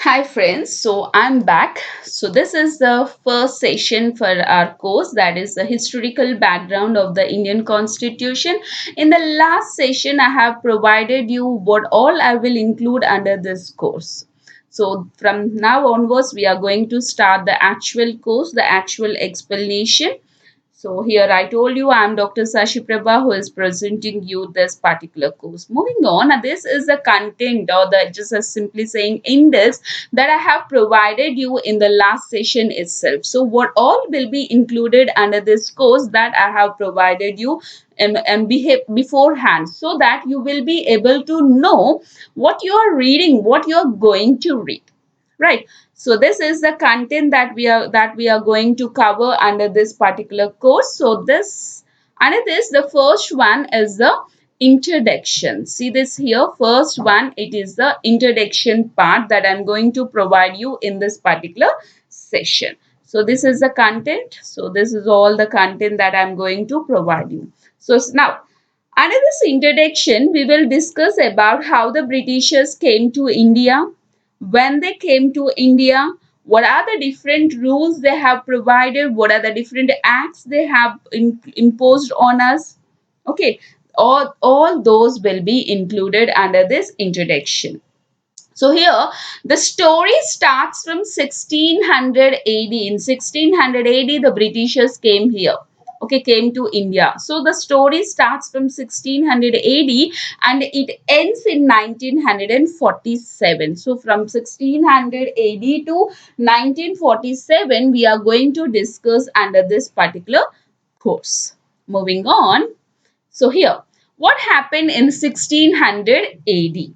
Hi friends, so I'm back. So this is the first session for our course, that is the historical background of the Indian Constitution. In the last session I have provided you what all I will include under this course. So from now onwards we are going to start the actual course, the actual explanation. So here I told you I am Dr. Sashi Prabha who is presenting you this particular course. Moving on, this is the content or the just as simply saying index that I have provided you in the last session itself. So what all will be included under this course that I have provided you beforehand, so that you will be able to know what you are reading, what you are going to read, right? So this is the content that we are going to cover under this particular course. So this under this, the first one is the introduction. See this here, first one, it is the introduction part that I'm going to provide you in this particular session. So this is the content. So this is all the content that I'm going to provide you. So now under this introduction, we will discuss about how the Britishers came to India, when they came to India, what are the different rules they have provided, what are the different acts they have imposed on us. Okay, all those will be included under this introduction. So here the story starts from 1600 AD. In 1600 AD, the Britishers came here. Okay, came to India. So the story starts from 1600 AD and it ends in 1947. So from 1600 AD to 1947, we are going to discuss under this particular course. Moving on. So here, what happened in 1600 AD?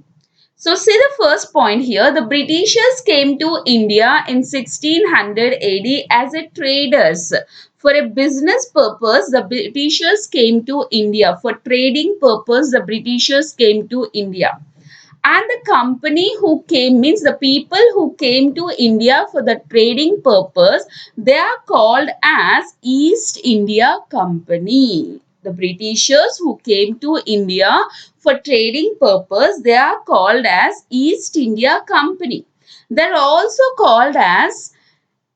So see the first point here. The Britishers came to India in 1600 AD as a traders. For a business purpose, the Britishers came to India. For trading purpose, the Britishers came to India. And the company who came, means the people who came to India for the trading purpose, they are called as East India Company. The Britishers who came to India for trading purpose, they are called as East India Company. They're also called as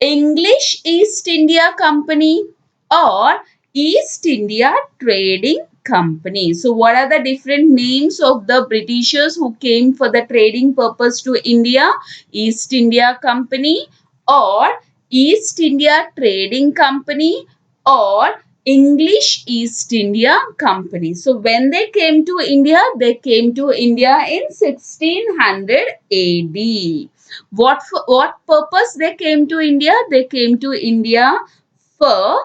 English East India Company or East India Trading Company. So what are the different names of the Britishers who came for the trading purpose to India? East India Company or East India Trading Company or English East India Company. So when they came to India, they came to India in 1600 AD. What purpose they came to India? They came to India for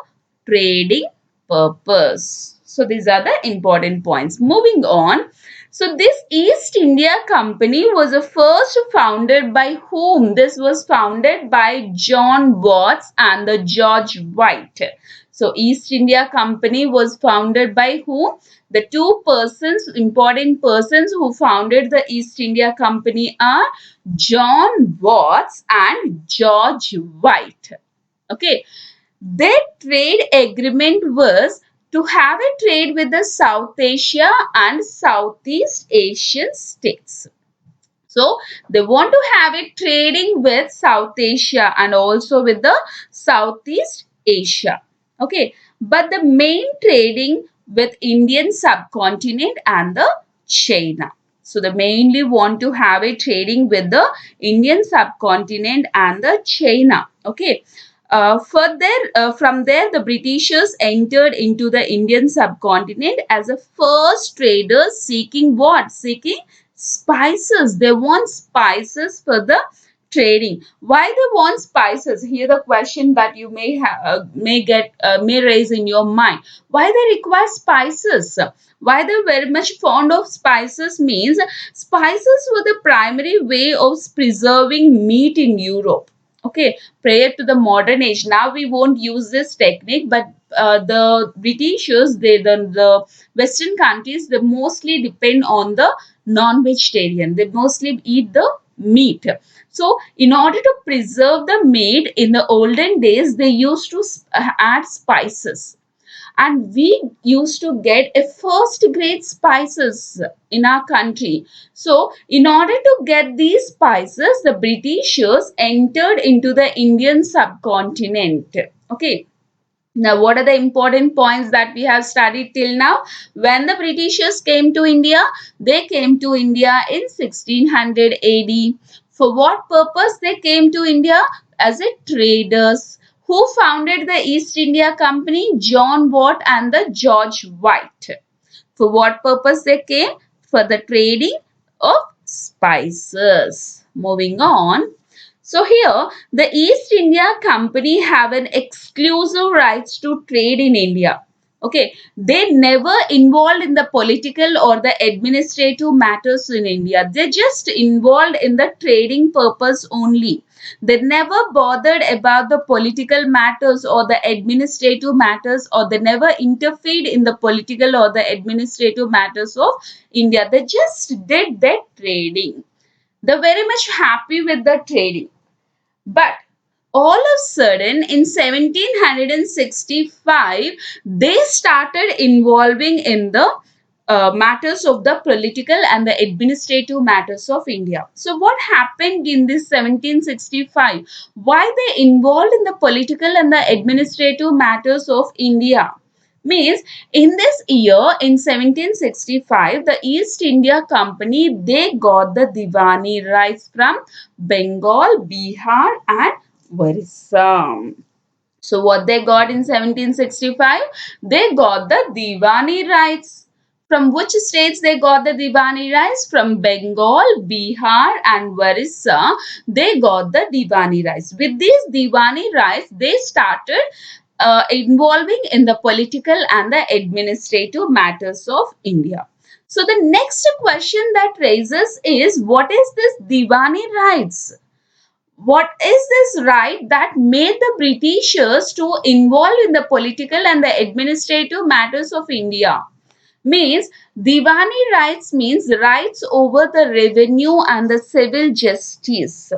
trading purpose. So these are the important points. Moving on. So this East India Company was the first founded by whom? This was founded by John Watts and the George White. So East India Company was founded by whom? The two persons, important persons who founded the East India Company are John Watts and George White. Okay, their trade agreement was to have a trade with the South Asia and Southeast Asian states. So they want to have it trading with South Asia and also with the Southeast Asia. Okay, but the main trading with Indian subcontinent and the China. So they mainly want to have a trading with the Indian subcontinent and the China. Okay. From there, the Britishers entered into the Indian subcontinent as a first traders seeking what? Seeking spices. They want spices for the trading. Why they want spices? Here the question that you may raise in your mind. Why they require spices? Why they're very much fond of spices means spices were the primary way of preserving meat in Europe. Okay, prior to the modern age. Now we won't use this technique, but the Britishers, the Western countries, they mostly depend on the non-vegetarian. They mostly eat the meat. So, in order to preserve the meat in the olden days, they used to add spices. and we used to get a first grade spices in our country. So in order to get these spices, the Britishers entered into the Indian subcontinent. Okay, now, what are the important points that we have studied till now? When the Britishers came to India, they came to India in 1600 AD. For what purpose they came to India? As a traders. Who founded the East India Company? John Watt and the George White. For what purpose they came? For the trading of spices. Moving on. So here, the East India Company have an exclusive rights to trade in India. Okay, they never involved in the political or the administrative matters in India. They just involved in the trading purpose only. They never bothered about the political matters or the administrative matters, or they never interfered in the political or the administrative matters of India. They just did their trading. They're very much happy with the trading. But all of a sudden in 1765, they started involving in the matters of the political and the administrative matters of India. So what happened in this 1765? Why they involved in the political and the administrative matters of India? Means in this year in 1765, the East India Company, they got the Diwani rights from Bengal, Bihar and Orissa. So what they got in 1765? They got the Diwani rights. From which states they got the Diwani rights? From Bengal, Bihar and Orissa. They got the Diwani rights. With these Diwani rights, they started involving in the political and the administrative matters of India. So the next question that raises is, what is this Diwani rights? What is this right that made the Britishers to involve in the political and the administrative matters of India? Means Diwani rights means rights over the revenue and the civil justice.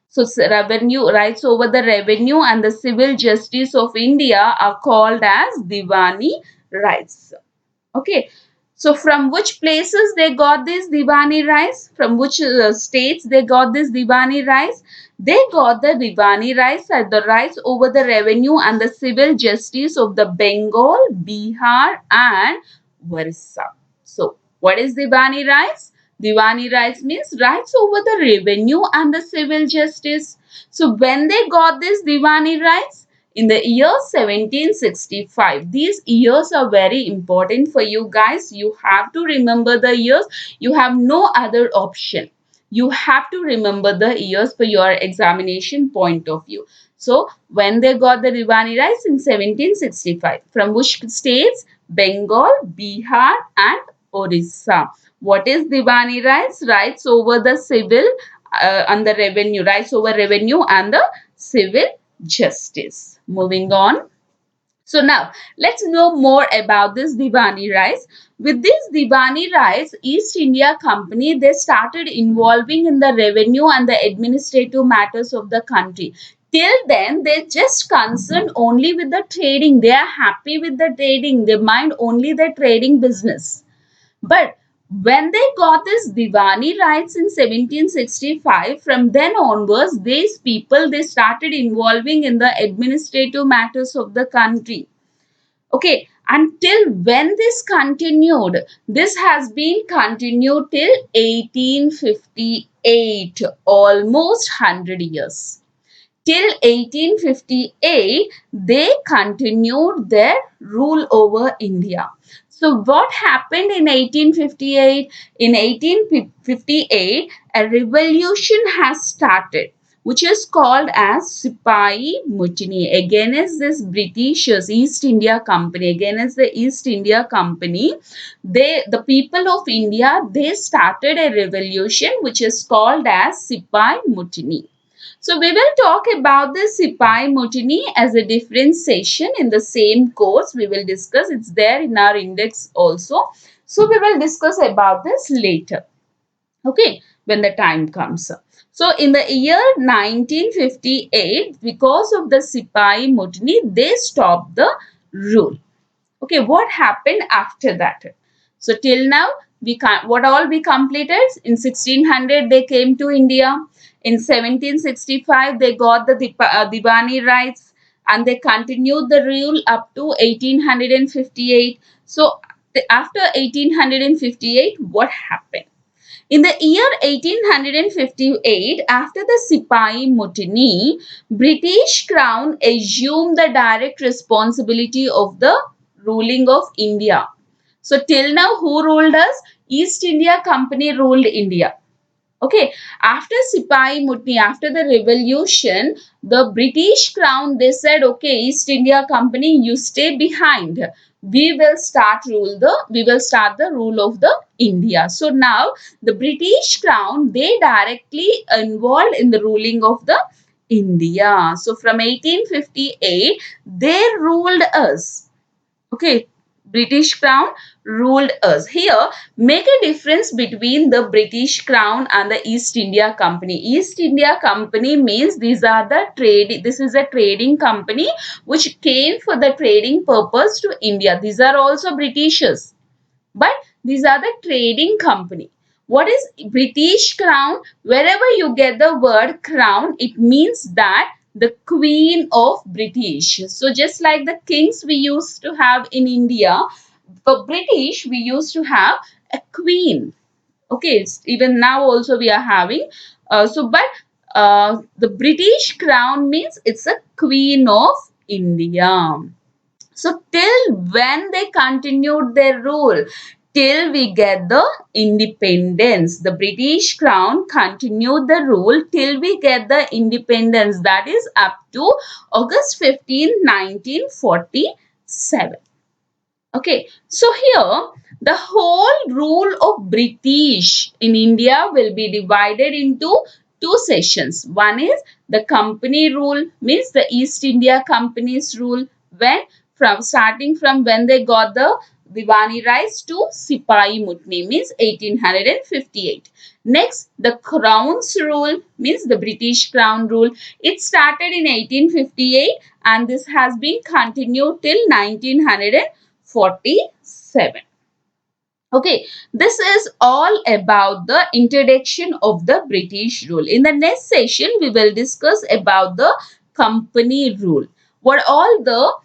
So revenue rights over the revenue and the civil justice of India are called as Diwani rights. Okay. So from which places they got these Diwani rights? From which states they got this Diwani rights? They got the Diwani rights as the rights over the revenue and the civil justice of the Bengal, Bihar and Orissa. So what is Diwani rights? Diwani rights means rights over the revenue and the civil justice. So when they got this Diwani rights? In the year 1765. These years are very important for you guys. You have to remember the years. You have no other option. You have to remember the years for your examination point of view. So, when they got the Diwani rights in 1765, from which states? Bengal, Bihar and Orissa. What is Diwani rights? Rights over the civil and the revenue. Rights over revenue and the civil justice. Moving on. So now let's know more about this Diwani rights. With this Diwani rights, East India Company, they started involving in the revenue and the administrative matters of the country. Till then, they just concerned only with the trading. They are happy with the trading. They mind only the trading business. But when they got this Diwani rights in 1765, from then onwards, these people, they started involving in the administrative matters of the country. Okay, until when this continued? This has been continued till 1858, almost 100 years. Till 1858, they continued their rule over India. So what happened in 1858? In 1858, a revolution has started, which is called as Sipahi Mutiny against this Britishers, East India Company, against the East India Company. The people of India, they started a revolution which is called as Sipahi Mutiny. So we will talk about the Sipahi Mutiny as a different session in the same course. We will discuss, it's there in our index also. So we will discuss about this later. Okay, when the time comes. So in the year 1958, because of the Sipahi Mutiny, they stopped the rule. Okay, what happened after that? So till now, what all we completed? In 1600, they came to India. In 1765, they got the Diwani rights, and they continued the rule up to 1858. So after 1858, what happened? In the year 1858, after the Sipahi Mutiny, British Crown assumed the direct responsibility of the ruling of India. So till now, who ruled us? East India Company ruled India. Okay, after Sipahi Mutiny, after the revolution, the British Crown, they said, okay, East India Company, you stay behind. We will start the rule of the India. So now the British Crown, they directly involved in the ruling of the India. So from 1858, they ruled us. Okay, British Crown ruled us. Here, make a difference between the British Crown and the East India Company. East India Company means these are the trade. This is a trading company which came for the trading purpose to India. These are also Britishers, but these are the trading company. What is British Crown? Wherever you get the word crown, it means that the Queen of British. So just like the kings we used to have in India, for British we used to have a queen. Okay, even now also we are having. The British Crown means it's a Queen of India. So till when they continued their rule? Till we get the independence. The British Crown continued the rule till we get the independence. That is up to August 15, 1947. Okay, so here the whole rule of British in India will be divided into two sessions. One is the company rule, means the East India Company's rule, when from starting from when they got the Diwani rights to Sipahi Mutiny, means 1858. Next, the Crown's rule, means the British Crown rule. It started in 1858 and this has been continued till 1947. Okay, this is all about the introduction of the British rule. In the next session, we will discuss about the company rule. What all the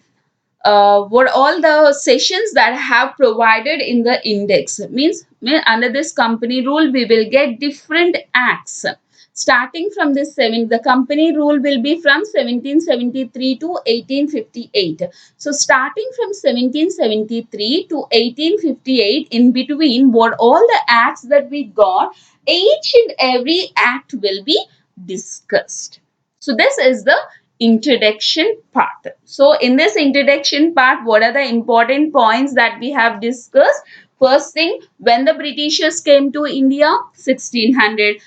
sessions that have provided in the index means under this company rule we will get different acts starting from this the company rule will be from 1773 to 1858. So starting from 1773 to 1858, in between, what all the acts that we got, each and every act will be discussed. So this is the introduction part. So in this introduction part, what are the important points that we have discussed? First thing, when the Britishers came to India, 1600.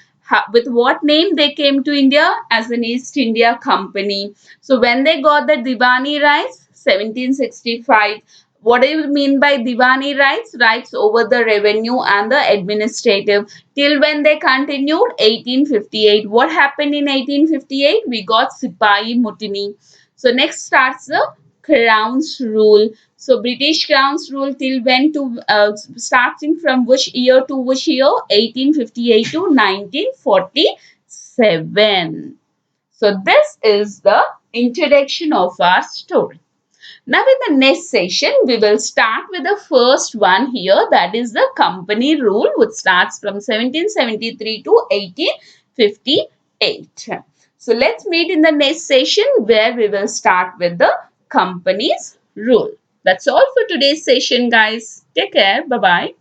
With what name they came to India? As an East India Company. So when they got the Diwani rights, 1765. What do you mean by Diwani rights? Rights over the revenue and the administrative. Till when they continued? 1858. What happened in 1858? We got Sipahi Mutiny. So next starts the Crown's rule. So British Crown's rule till when to starting from which year to which year? 1858 to 1947. So this is the introduction of our story. Now in the next session, we will start with the first one here, that is the company rule, which starts from 1773 to 1858. So let's meet in the next session where we will start with the company's rule. That's all for today's session, guys. Take care. Bye-bye.